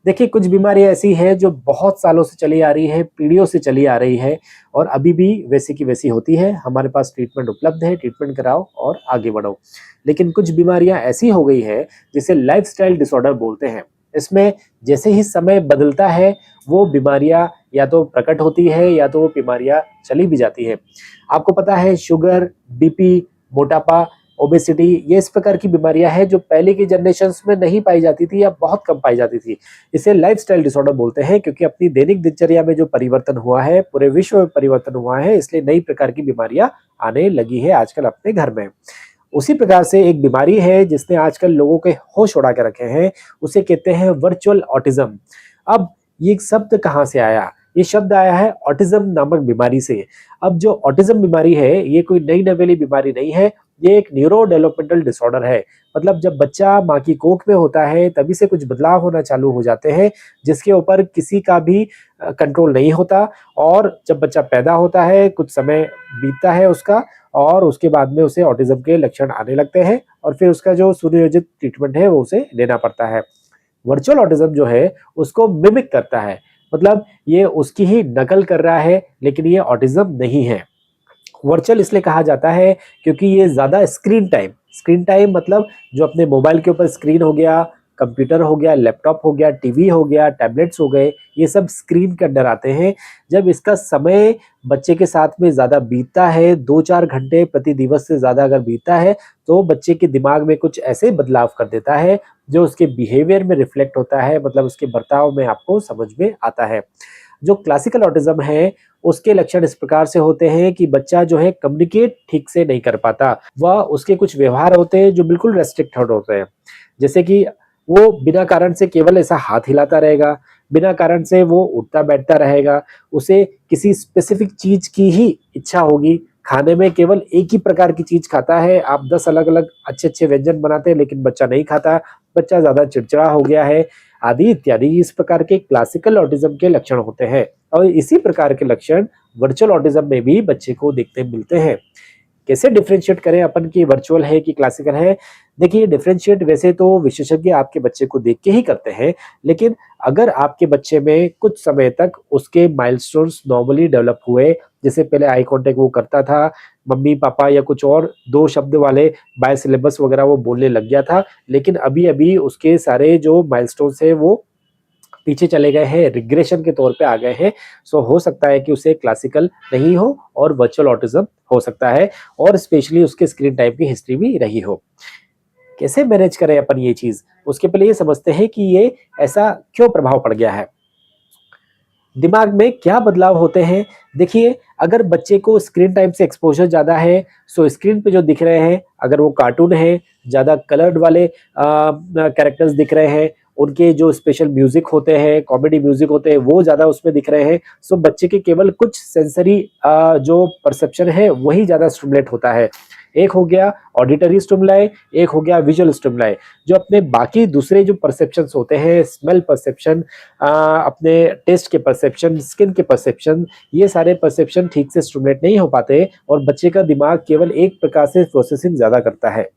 देखिए, कुछ बीमारियाँ ऐसी हैं जो बहुत सालों से चली आ रही है, पीढ़ियों से चली आ रही है और अभी भी वैसी की वैसी होती है। हमारे पास ट्रीटमेंट उपलब्ध है, ट्रीटमेंट कराओ और आगे बढ़ो। लेकिन कुछ बीमारियाँ ऐसी हो गई हैं जिसे लाइफ़स्टाइल डिसऑर्डर बोलते हैं। इसमें जैसे ही समय बदलता है, वो बीमारियाँ या तो प्रकट होती है या तो वो बीमारियाँ चली भी जाती हैं। आपको पता है शुगर, बीपी, मोटापा, ओबेसिटी ये इस प्रकार की बीमारियाँ हैं जो पहले की जनरेशन्स में नहीं पाई जाती थी या बहुत कम पाई जाती थी। इसे लाइफ़स्टाइल डिसऑर्डर बोलते हैं क्योंकि अपनी दैनिक दिनचर्या में जो परिवर्तन हुआ है, पूरे विश्व में परिवर्तन हुआ है, इसलिए नई प्रकार की बीमारियाँ आने लगी है आजकल अपने घर में। उसी प्रकार से एक बीमारी है जिसने आजकल लोगों के होश उड़ा के रखे हैं, उसे कहते हैं वर्चुअल ऑटिज़्म। अब ये शब्द कहाँ से आया? ये शब्द आया है ऑटिज़्म नामक बीमारी से। अब जो ऑटिज़्म बीमारी है, ये कोई नई-नवेली बीमारी नहीं है, ये एक न्यूरो डेवलपमेंटल डिसऑर्डर है। मतलब जब बच्चा माँ की कोख में होता है, तभी से कुछ बदलाव होना चालू हो जाते हैं, जिसके ऊपर किसी का भी कंट्रोल नहीं होता और जब बच्चा पैदा होता है, कुछ समय बीतता है उसका और उसके बाद में उसे ऑटिज़्म के लक्षण आने लगते हैं और फिर उसका जो सुनियोजित ट्रीटमेंट है, वो उसे लेना पड़ता है। वर्चुअल ऑटिज़्म जो है, उसको मिमिक करता है, मतलब ये उसकी ही नकल कर रहा है, लेकिन ये ऑटिज़्म नहीं है। वर्चुअल इसलिए कहा जाता है क्योंकि ये ज़्यादा स्क्रीन टाइम मतलब जो अपने मोबाइल के ऊपर स्क्रीन हो गया, कंप्यूटर हो गया, लैपटॉप हो गया, टीवी हो गया, टैबलेट्स हो गए, ये सब स्क्रीन के अंडर आते हैं। जब इसका समय बच्चे के साथ में ज़्यादा बीतता है, 2-4 घंटे प्रति दिवस से ज़्यादा अगर बीतता है, तो बच्चे के दिमाग में कुछ ऐसे बदलाव कर देता है, जो उसके बिहेवियर में रिफ्लेक्ट होता है, मतलब उसके बर्ताव में आपको समझ में आता है। जो क्लासिकल ऑटिज़्म है, उसके लक्षण इस प्रकार से होते हैं कि बच्चा जो है कम्युनिकेट ठीक से नहीं कर पाता। वह उसके कुछ व्यवहार होते हैं जो बिल्कुल रेस्ट्रिक्टेड होते हैं। जैसे कि वो बिना कारण से केवल ऐसा हाथ हिलाता रहेगा, बिना कारण से वो उठता-बैठता रहेगा, उसे किसी स्पेसिफिक चीज़ की ही इच्छा होगी, खाने में केवल एक ही प्रकार की चीज़ खाता है, आप 10 अलग-अलग अच्छे-अच्छे व्यंजन बनाते हैं लेकिन बच्चा नहीं खाता, बच्चा ज़्यादा चिड़चिड़ा हो गया है, आदि इत्यादि इस प्रकार के क्लासिकल ऑटिज़्म के लक्षण होते हैं और इसी प्रकार के लक्षण वर्चुअल ऑटिज़्म में भी बच्चे को देखने मिलते हैं। कैसे डिफरेंशिएट करें अपन कि वर्चुअल है कि क्लासिकल है? देखिए डिफरेंशिएट वैसे तो विशेषज्ञ आपके बच्चे को देख के ही करते हैं, लेकिन अगर आपके बच्चे में कुछ समय तक उसके माइलस्टोन्स नॉर्मली डेवलप हुए, जैसे पहले आई कॉन्टैक्ट वो करता था, मम्मी-पापा या कुछ और 2 शब्द वाले बायसिलेबस वगैरह वो बोलने लग गया था, लेकिन अभी-अभी उसके सारे जो माइलस्टोन्स हैं वो पीछे चले गए हैं, रिग्रेशन के तौर पे आ गए हैं। सो हो सकता है कि उसे क्लासिकल नहीं हो और वर्चुअल ऑटिज़्म हो सकता है और स्पेशली उसके स्क्रीन टाइम की हिस्ट्री भी रही हो। कैसे मैनेज करें अपन ये चीज़? उसके पहले ये समझते हैं कि ये ऐसा क्यों प्रभाव पड़ गया है? दिमाग में क्या बदलाव होते हैं? देखिए, अगर बच्चे को स्क्रीन टाइम से एक्सपोज़र ज़्यादा है, सो स्क्रीन पे जो दिख रहे हैं, अगर वो कार्टून है, ज़्यादा कलर्ड वाले कैरेक्टर्स दिख रहे हैं, उनके जो स्पेशल म्यूज़िक होते हैं, कॉमेडी म्यूज़िक होते हैं, वो ज़्यादा उसमें दिख रहे हैं, सो बच्चे के केवल कुछ सेंसरी जो परसेप्शन है, वही ज़्यादा स्टिमुलेट होता है। एक हो गया ऑडिटरी स्टिमुलाई, एक हो गया विजुअल स्टिमुलाई। जो अपने बाकी दूसरे जो परसेप्शंस होते हैं, स्मेल परसेप्शन अपने टेस्ट के परसेप्शन, स्किन के परसेप्शन, ये सारे परसेप्शन ठीक से स्टिमुलेट नहीं हो पाते और बच्चे का दिमाग केवल एक प्रकार से प्रोसेसिंग ज़्यादा करता है।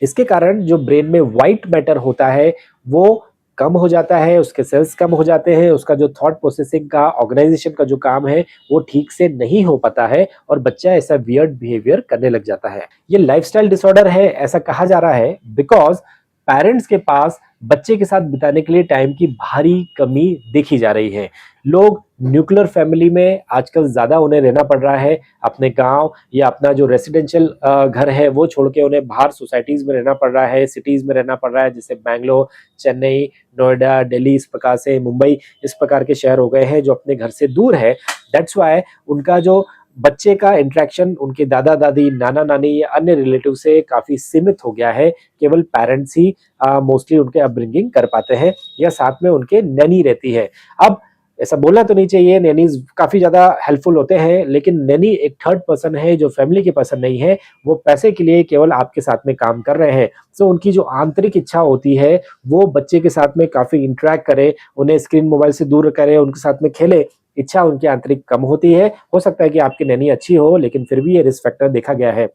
इसके कारण जो ब्रेन में व्हाइट मैटर होता है, वो कम हो जाता है, उसके सेल्स कम हो जाते हैं, उसका जो थॉट प्रोसेसिंग का, ऑर्गेनाइज़ेशन का जो काम है, वो ठीक से नहीं हो पाता है और बच्चा ऐसा वियर्ड बिहेवियर करने लग जाता है। ये लाइफ़स्टाइल डिसऑर्डर है, ऐसा कहा जा रहा है बिकॉज़ पेरेंट्स के पास बच्चे के साथ बिताने के लिए टाइम की भारी कमी देखी जा रही है। लोग न्यूक्लियर फैमिली में आजकल ज़्यादा उन्हें रहना पड़ रहा है, अपने गाँव या अपना जो रेज़िडेंशियल घर है वो छोड़ के उन्हें बाहर सोसाइटीज़ में रहना पड़ रहा है, सिटीज़ में रहना पड़ रहा है, जैसे बैंगलोर, चेन्नई, नोएडा, दिल्ली इस प्रकार से मुंबई इस प्रकार के शहर हो गए हैं जो अपने घर से दूर है। दैट्स व्हाई उनका जो बच्चे का इंटरेक्शन उनके दादा-दादी, नाना-नानी या अन्य रिलेटिव से काफ़ी सीमित हो गया है। केवल पेरेंट्स ही मोस्टली उनके अपब्रिंगिंग कर पाते हैं या साथ में उनके नैनी रहती है। अब ऐसा बोलना तो नहीं चाहिए, नैनीज़ काफ़ी ज़्यादा हेल्पफुल होते हैं, लेकिन नैनी एक थर्ड पर्सन है जो फैमिली के पर्सन नहीं है, वो पैसे के लिए केवल आपके साथ में काम कर रहे हैं। सो उनकी जो आंतरिक इच्छा होती है, वो बच्चे के साथ में काफ़ी इंटरैक्ट करे, उन्हें स्क्रीन मोबाइल से दूर करे, उनके साथ में खेले, इच्छा उनकी आंतरिक कम होती है। हो सकता है कि आपकी नैनी अच्छी हो, लेकिन फिर भी ये रिस्क फैक्टर देखा गया है।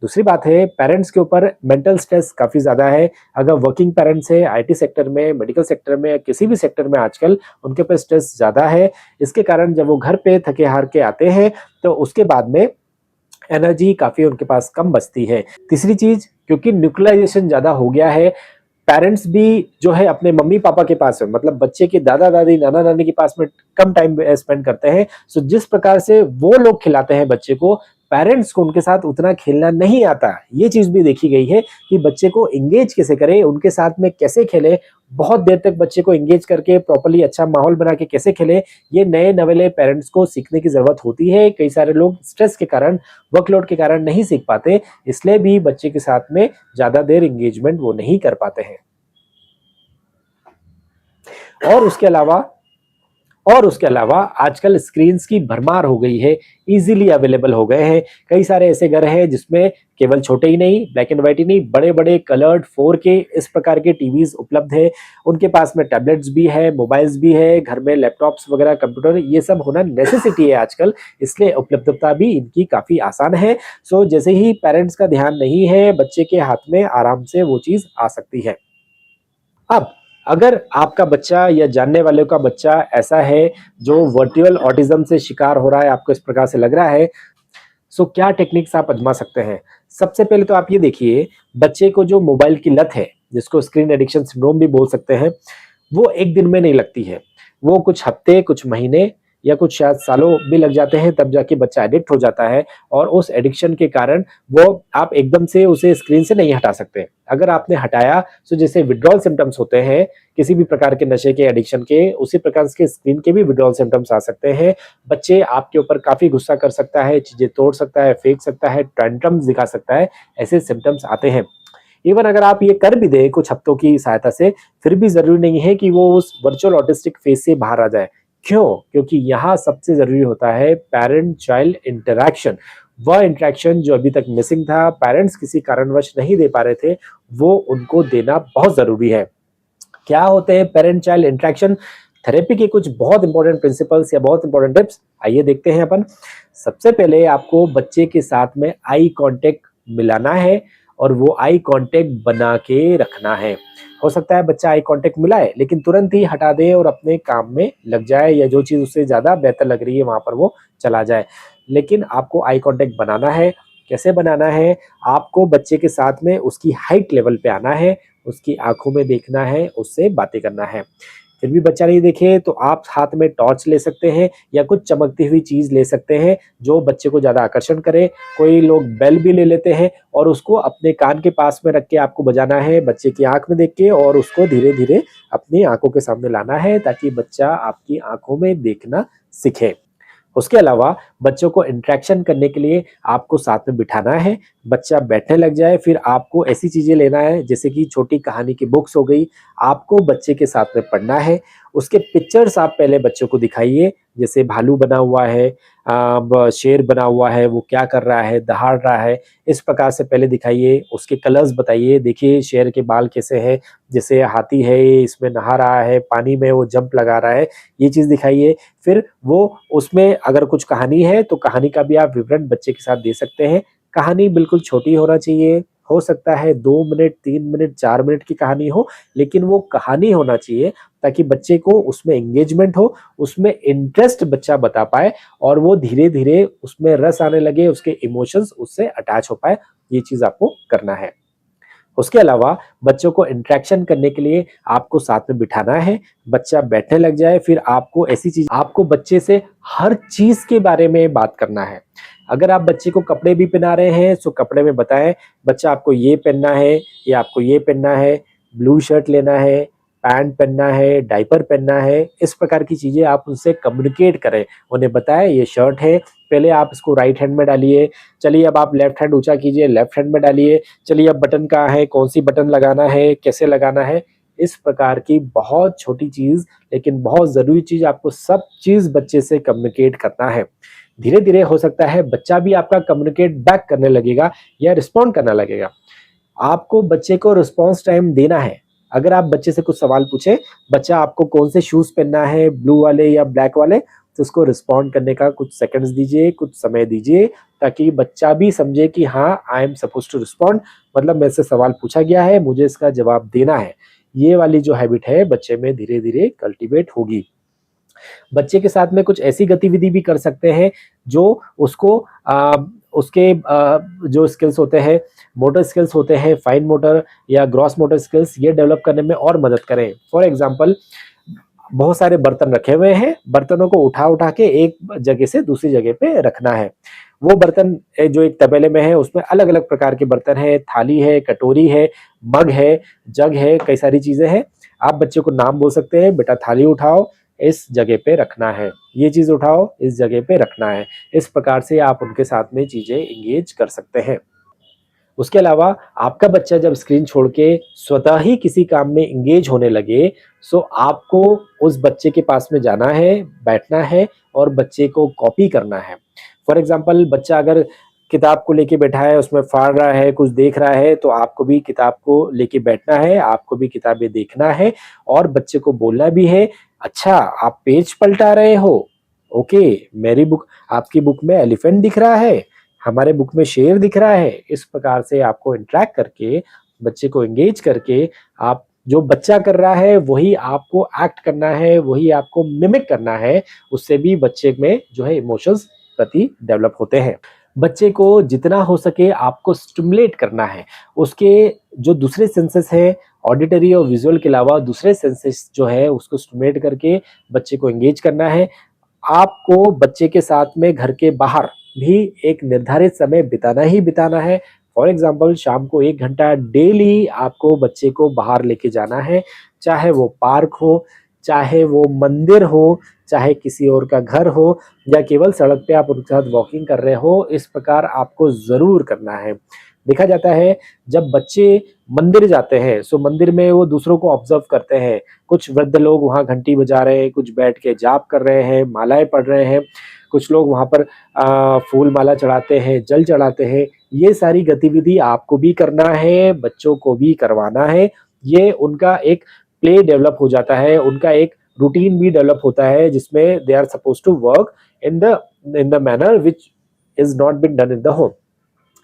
दूसरी बात है, पेरेंट्स के ऊपर मेंटल स्ट्रेस काफ़ी ज़्यादा है। अगर वर्किंग पेरेंट्स है, आईटी सेक्टर में, मेडिकल सेक्टर में या किसी भी सेक्टर में आजकल उनके ऊपर स्ट्रेस ज़्यादा है। इसके कारण जब वो घर पे थके-हार के आते हैं, तो उसके बाद में एनर्जी काफ़ी उनके पास कम बचती है। तीसरी चीज़, क्योंकि न्यूक्लियराइज़ेशन ज़्यादा हो गया है, पेरेंट्स भी जो है अपने मम्मी-पापा के पास है, मतलब बच्चे के दादा-दादी, नाना-नानी के पास में कम टाइम स्पेंड करते हैं। सो जिस प्रकार से वो लोग खिलाते हैं बच्चे को, पेरेंट्स को उनके साथ उतना खेलना नहीं आता। ये चीज़ भी देखी गई है कि बच्चे को एंगेज कैसे करें, उनके साथ में कैसे खेलें, बहुत देर तक बच्चे को एंगेज करके प्रॉपर्ली अच्छा माहौल बना के कैसे खेलें, ये नए नवेले पेरेंट्स को सीखने की ज़रूरत होती है। कई सारे लोग स्ट्रेस के कारण, वर्कलोड के कारण नहीं सीख पाते, इसलिए भी बच्चे के साथ में ज़्यादा देर एंगेजमेंट वो नहीं कर पाते हैं। और उसके अलावा आजकल स्क्रीन्स की भरमार हो गई है, ईज़िली अवेलेबल हो गए हैं। कई सारे ऐसे घर हैं जिसमें केवल छोटे ही नहीं, ब्लैक एंड व्हाइट ही नहीं, बड़े-बड़े कलर्ड 4K इस प्रकार के टीवीज़ उपलब्ध है। उनके पास में टैबलेट्स भी है, मोबाइल्स भी है, घर में लैपटॉप्स वगैरह, कंप्यूटर, ये सब होना नेसेसिटी है आजकल, इसलिए उपलब्धता भी इनकी काफ़ी आसान है। सो जैसे ही पेरेंट्स का ध्यान नहीं है, बच्चे के हाथ में आराम से वो चीज़ आ सकती है। अब अगर आपका बच्चा या जानने वालों का बच्चा ऐसा है जो वर्चुअल ऑटिज्म से शिकार हो रहा है, आपको इस प्रकार से लग रहा है, सो क्या टेक्निक्स आप आजमा सकते हैं? सबसे पहले तो आप ये देखिए, बच्चे को जो मोबाइल की लत है, जिसको स्क्रीन एडिक्शन सिंड्रोम भी बोल सकते हैं, वो एक दिन में नहीं लगती है। वो कुछ हफ्ते, कुछ महीने या कुछ शायद सालों भी लग जाते हैं, तब जाके बच्चा एडिक्ट हो जाता है और उस एडिक्शन के कारण वो आप एकदम से उसे स्क्रीन से नहीं हटा सकते। अगर आपने हटाया, तो जैसे विथड्रॉल सिम्पटम्स होते हैं, किसी भी प्रकार के नशे के, एडिक्शन के, उसी प्रकार के स्क्रीन के भी विथड्रॉल सिम्पटम्स आ सकते हैं। बच्चे आपके ऊपर काफ़ी गुस्सा कर सकता है, चीज़ें तोड़ सकता है, फेंक सकता है, टैंट्रम्स दिखा सकता है, ऐसे सिम्पटम्स आते हैं। इवन अगर आप ये कर भी दें कुछ हफ्तों की सहायता से, फिर भी ज़रूरी नहीं है कि वो उस वर्चुअल ऑटिस्टिक फेज़ से बाहर आ जाए। क्यों? क्योंकि यहाँ सबसे ज़रूरी होता है पैरेंट चाइल्ड इंटरैक्शन। वह इंटरैक्शन जो अभी तक मिसिंग था, पेरेंट्स किसी कारणवश नहीं दे पा रहे थे, वो उनको देना बहुत ज़रूरी है। क्या होते हैं पेरेंट चाइल्ड इंटरैक्शन? थेरेपी के कुछ बहुत इंपॉर्टेंट प्रिंसिपल्स या बहुत इंपॉर्टेंट टिप्स, आइए देखते हैं अपन। सबसे पहले आपको बच्चे के साथ में आई कांटेक्ट मिलाना है और वो आई कांटेक्ट बना के रखना है। हो सकता है बच्चा आई कांटेक्ट मिलाए लेकिन तुरंत ही हटा दे और अपने काम में लग जाए या जो चीज़ उससे ज़्यादा बेहतर लग रही है वहाँ पर वो चला जाए। लेकिन आपको आई कांटेक्ट बनाना है। कैसे बनाना है? आपको बच्चे के साथ में उसकी हाइट लेवल पे आना है, उसकी आँखों में देखना है, उससे बातें करना है। फिर भी बच्चा नहीं देखे तो आप हाथ में टॉर्च ले सकते हैं या कुछ चमकती हुई चीज़ ले सकते हैं जो बच्चे को ज़्यादा आकर्षण करे। कोई लोग बेल भी ले लेते हैं और उसको अपने कान के पास में रख के आपको बजाना है बच्चे की आँख में देख के और उसको धीरे-धीरे अपनी आँखों के सामने लाना है ताकि बच्चा आपकी आँखों में देखना सीखे। उसके अलावा बच्चों को इंटरेक्शन करने के लिए आपको साथ में बिठाना है, बच्चा बैठने लग जाए, फिर आपको ऐसी चीज़ें लेना है जैसे कि छोटी कहानी की बुक्स हो गई, आपको बच्चे के साथ में पढ़ना है। उसके पिक्चर्स आप पहले बच्चों को दिखाइए, जैसे भालू बना हुआ है, शेर बना हुआ है, वो क्या कर रहा है, दहाड़ रहा है, इस प्रकार से पहले दिखाइए। उसके कलर्स बताइए, देखिए शेर के बाल कैसे हैं, जैसे हाथी है ये इसमें नहा रहा है, पानी में वो जंप लगा रहा है, ये चीज़ दिखाइए। फिर वो उसमें अगर कुछ कहानी है तो कहानी का भी आप विवरण बच्चे के साथ दे सकते हैं। कहानी बिल्कुल छोटी होना चाहिए, हो सकता है 2 मिनट, 3 मिनट, 4 मिनट की कहानी हो, लेकिन वो कहानी होना चाहिए ताकि बच्चे को उसमें एंगेजमेंट हो, उसमें इंटरेस्ट बच्चा बता पाए और वो धीरे-धीरे उसमें रस आने लगे, उसके इमोशंस उससे अटैच हो पाए, ये चीज़ आपको करना है। उसके अलावा बच्चों को इंटरेक्शन करने के लिए आपको साथ में बिठाना है, बच्चा बैठने लग जाए, फिर आपको बच्चे से हर चीज़ के बारे में बात करना है। अगर आप बच्चे को कपड़े भी पहना रहे हैं, तो कपड़े में बताएँ, बच्चा आपको ये पहनना है या आपको ये पहनना है, ब्लू शर्ट लेना है, पैंट पहनना है, डायपर पहनना है, इस प्रकार की चीज़ें आप उनसे कम्युनिकेट करें। उन्हें बताएँ ये शर्ट है, पहले आप इसको राइट हैंड में डालिए, चलिए अब आप लेफ्ट हैंड ऊँचा कीजिए, लेफ्ट हैंड में डालिए, चलिए अब बटन कहाँ है, कौन-सी बटन लगाना है, कैसे लगाना है। इस प्रकार की बहुत छोटी चीज़ लेकिन बहुत ज़रूरी चीज़ आपको सब चीज़ बच्चे से कम्युनिकेट करना है। धीरे-धीरे हो सकता है बच्चा भी आपका कम्युनिकेट बैक करने लगेगा या रिस्पॉन्ड करने लगेगा। आपको बच्चे को रिस्पॉन्स टाइम देना है। अगर आप बच्चे से कुछ सवाल पूछें, बच्चा आपको कौन से शूज़ पहनना है, ब्लू वाले या ब्लैक वाले, तो उसको रिस्पॉन्ड करने का कुछ सेकंड्स दीजिए, कुछ समय दीजिए, ताकि बच्चा भी समझे कि हाँ, I am supposed to respond, मतलब मेरे से सवाल पूछा गया है, मुझे इसका जवाब देना है। ये वाली जो हैबिट है बच्चे में धीरे-धीरे कल्टीवेट होगी। बच्चे के साथ में कुछ ऐसी गतिविधि भी कर सकते हैं जो उसको उसके जो स्किल्स होते हैं, मोटर स्किल्स होते हैं, फाइन मोटर या ग्रॉस मोटर स्किल्स, ये डेवलप करने में और मदद करें। फॉर एग्जांपल, बहुत सारे बर्तन रखे हुए हैं, बर्तनों को उठा-उठा के एक जगह से दूसरी जगह पे रखना है। वो बर्तन जो एक तपेले में है, उसमें अलग-अलग प्रकार के बर्तन हैं, थाली है, कटोरी है, मग है, जग है, कई सारी चीज़ें हैं। आप बच्चे को नाम बोल सकते हैं, बेटा थाली उठाओ, इस जगह पे रखना है, ये चीज़ उठाओ, इस जगह पे रखना है। इस प्रकार से आप उनके साथ में चीज़ें एंगेज कर सकते हैं। उसके अलावा आपका बच्चा जब स्क्रीन छोड़ के स्वतः ही किसी काम में एंगेज होने लगे, सो आपको उस बच्चे के पास में जाना है, बैठना है और बच्चे को कॉपी करना है। फॉर एग्जांपल, बच्चा अगर किताब को लेके बैठा है, उसमें फाड़ रहा है, कुछ देख रहा है, तो आपको भी किताब को लेके बैठना है, आपको भी किताबें देखना है और बच्चे को बोलना भी है, "अच्छा, आप पेज पलटा रहे हो? ओके, मेरी बुक आपकी बुक में एलिफेंट दिख रहा है, हमारे बुक में शेर दिख रहा है।" इस प्रकार से आपको इंटरैक्ट करके, बच्चे को एंगेज करके, आप जो बच्चा कर रहा है वही आपको एक्ट करना है, वही आपको मिमिक करना है, उससे भी बच्चे में जो है इमोशंस प्रति डेवलप होते हैं। बच्चे को जितना हो सके आपको स्टिमुलेट करना है, उसके जो दूसरे सेंसेस हैं, ऑडिटरी और विजुअल के अलावा दूसरे सेंसेस जो है उसको स्टिमुलेट करके बच्चे को एंगेज करना है। आपको बच्चे के साथ में घर के बाहर भी एक निर्धारित समय बिताना ही बिताना है। फॉर एग्ज़ाम्पल, शाम को 1 घंटा डेली आपको बच्चे को बाहर लेके जाना है, चाहे वो पार्क हो, चाहे वो मंदिर हो, चाहे किसी और का घर हो या केवल सड़क पे आप उनके साथ वॉकिंग कर रहे हो, इस प्रकार आपको ज़रूर करना है। देखा जाता है, जब बच्चे मंदिर जाते हैं, सो मंदिर में वो दूसरों को ऑब्ज़र्व करते हैं। कुछ वृद्ध लोग वहाँ घंटी बजा रहे हैं, कुछ बैठ के जाप कर रहे हैं, मालाएँ पढ़ रहे हैं, कुछ लोग वहाँ पर फूल माला चढ़ाते हैं, जल चढ़ाते हैं। ये सारी गतिविधि आपको भी करना है, बच्चों को भी करवाना है। ये उनका एक प्ले डेवलप हो जाता है, उनका एक रूटीन भी डेवलप होता है, जिसमें they are supposed to work in the manner which is not been done in the home.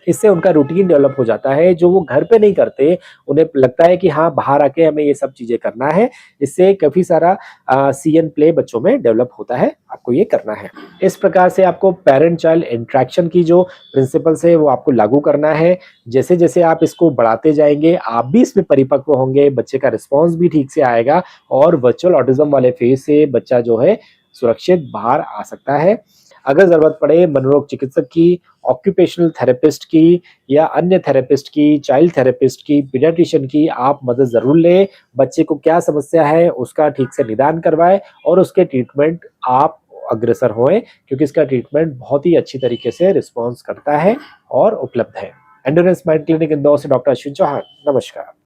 इससे उनका रूटीन डेवलप हो जाता है, जो वो घर पे नहीं करते, उन्हें लगता है कि हाँ, बाहर आके हमें ये सब चीज़ें करना है। इससे काफ़ी सारा सी एन प्ले बच्चों में डेवलप होता है, आपको ये करना है। इस प्रकार से आपको पैरेंट चाइल्ड इंटरैक्शन की जो प्रिंसिपल्स है, वो आपको लागू करना है। जैसे-जैसे आप इसको बढ़ाते जाएँगे, आप भी इसमें परिपक्व होंगे, बच्चे का रिस्पॉन्स भी ठीक से आएगा और वर्चुअल ऑटिज़्म वाले फेज़ से बच्चा जो है, सुरक्षित बाहर आ सकता है। अगर ज़रूरत पड़े मनोरोग चिकित्सक की, ऑक्यूपेशनल थेरेपिस्ट की या अन्य थेरेपिस्ट की, चाइल्ड थेरेपिस्ट की, पीडियाट्रिशियन की आप मदद ज़रूर लें। बच्चे को क्या समस्या है, उसका ठीक से निदान करवाएँ और उसके ट्रीटमेंट आप अग्रसर होएँ, क्योंकि इसका ट्रीटमेंट बहुत ही अच्छी तरीके से रिस्पॉन्स करता है और उपलब्ध है। एंडोरेंस माइंड क्लिनिक इंदौर से डॉक्टर अश्विन चौहान, नमस्कार।